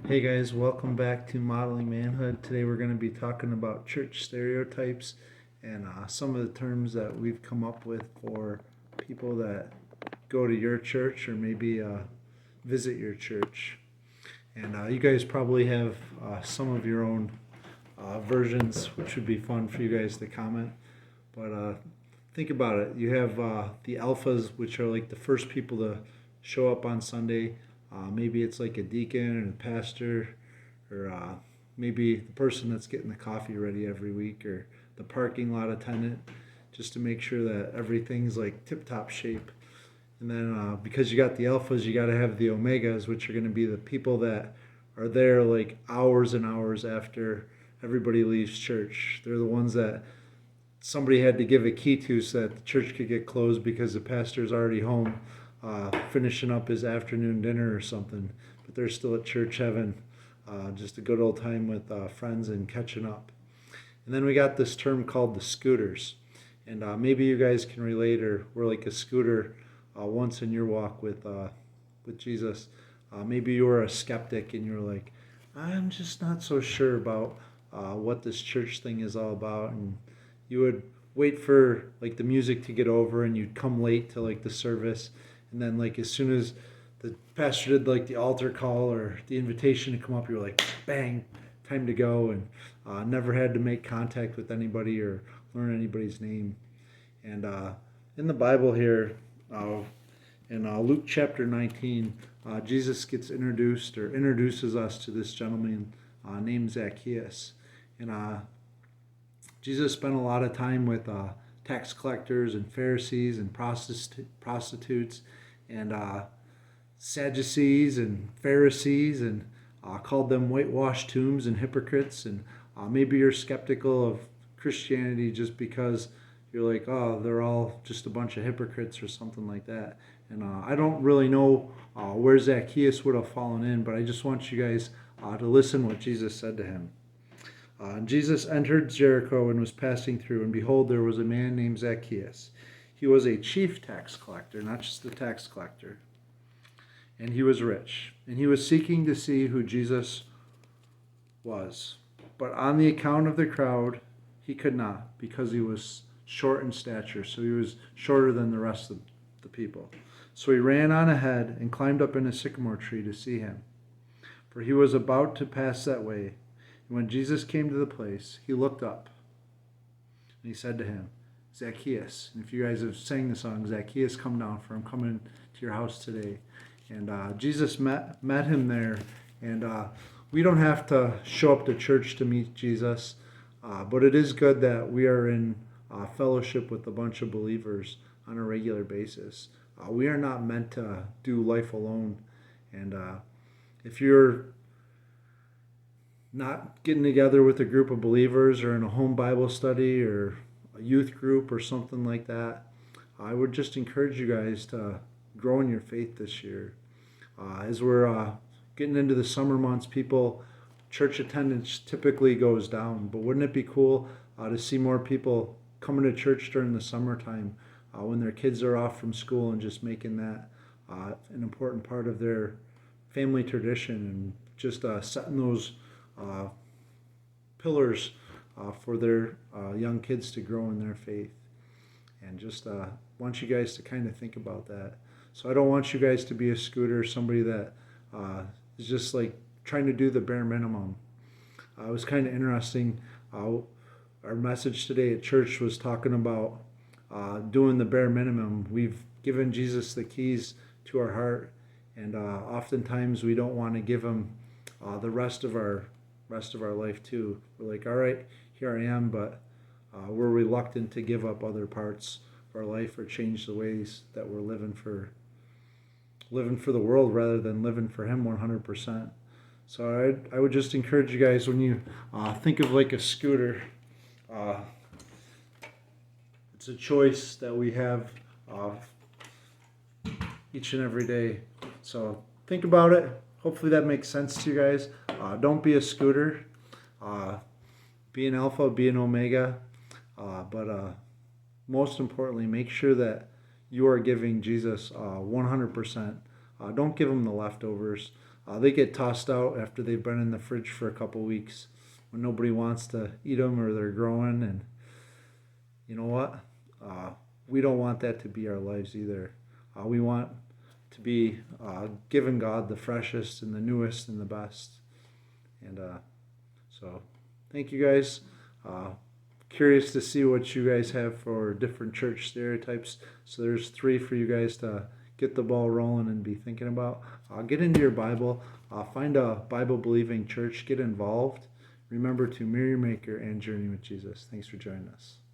Hey guys, welcome back to Modeling Manhood. Today we're going to be talking about church stereotypes and some of the terms that we've come up with for people that go to your church or maybe visit your church. And you guys probably have some of your own versions, which would be fun for you guys to comment. But think about it. You have the alphas, which are like the first people to show up on Sunday. Maybe it's like a deacon and a pastor, or maybe the person that's getting the coffee ready every week, or the parking lot attendant, just to make sure that everything's like tip top shape. And then because you got the alphas, you got to have the omegas, which are going to be the people that are there like hours and hours after everybody leaves church. They're the ones that somebody had to give a key to so that the church could get closed because the pastor's already home finishing up his afternoon dinner or something. But they're still at church having just a good old time with friends and catching up. And then we got this term called the scooters. And maybe you guys can relate or were like a scooter once in your walk with Jesus. Maybe you were a skeptic and you're like, I'm just not so sure about what this church thing is all about. And you would wait for like the music to get over and you'd come late to like the service. And then like as soon as the pastor did like the altar call or the invitation to come up, you were like, bang, time to go. And never had to make contact with anybody or learn anybody's name. And in the Bible here, in Luke chapter 19, Jesus gets introduced or introduces us to this gentleman named Zacchaeus. And Jesus spent a lot of time with tax collectors and Pharisees and prostitutes and Sadducees and Pharisees and called them whitewashed tombs and hypocrites. And maybe you're skeptical of Christianity just because you're like, oh, they're all just a bunch of hypocrites or something like that. And I don't really know where Zacchaeus would have fallen in, but I just want you guys to listen what Jesus said to him. Jesus entered Jericho and was passing through, and behold, there was a man named Zacchaeus. He was a chief tax collector, not just a tax collector, and he was rich. And he was seeking to see who Jesus was. But on the account of the crowd, he could not, because he was short in stature, so he was shorter than the rest of the people. So he ran on ahead and climbed up in a sycamore tree to see him, for he was about to pass that way. And when Jesus came to the place, he looked up and he said to him, Zacchaeus. And if you guys have sang the song, Zacchaeus, come down, for I'm coming to your house today. And Jesus met him there. And we don't have to show up to church to meet Jesus, but it is good that we are in fellowship with a bunch of believers on a regular basis. We are not meant to do life alone. And if you're not getting together with a group of believers or in a home Bible study or a youth group or something like that, I would just encourage you guys to grow in your faith this year. As we're getting into the summer months, church attendance typically goes down, but wouldn't it be cool to see more people coming to church during the summertime when their kids are off from school and just making that an important part of their family tradition and just setting those pillars for their young kids to grow in their faith. And just want you guys to kind of think about that. So I don't want you guys to be a scooter, somebody that is just like trying to do the bare minimum. It was kind of interesting. Our message today at church was talking about doing the bare minimum. We've given Jesus the keys to our heart, and oftentimes we don't want to give him the rest of our life too. We're like, all right, here I am, but we're reluctant to give up other parts of our life or change the ways that we're living for the world rather than living for him 100%. So I would just encourage you guys, when you think of like a scooter, it's a choice that we have each and every day. So think about it. Hopefully that makes sense to you guys. Don't be a scooter. Be an alpha, be an omega. But most importantly, make sure that you are giving Jesus 100%. Don't give him the leftovers. they get tossed out after they've been in the fridge for a couple weeks when nobody wants to eat them or they're growing. And you know what? We don't want that to be our lives either. We want to be giving God the freshest and the newest and the best. And so thank you guys. Curious to see what you guys have for different church stereotypes. So there's 3 for you guys to get the ball rolling and be thinking about. Get into your Bible. Find a Bible-believing church. Get involved. Remember to mirror your Maker and journey with Jesus. Thanks for joining us.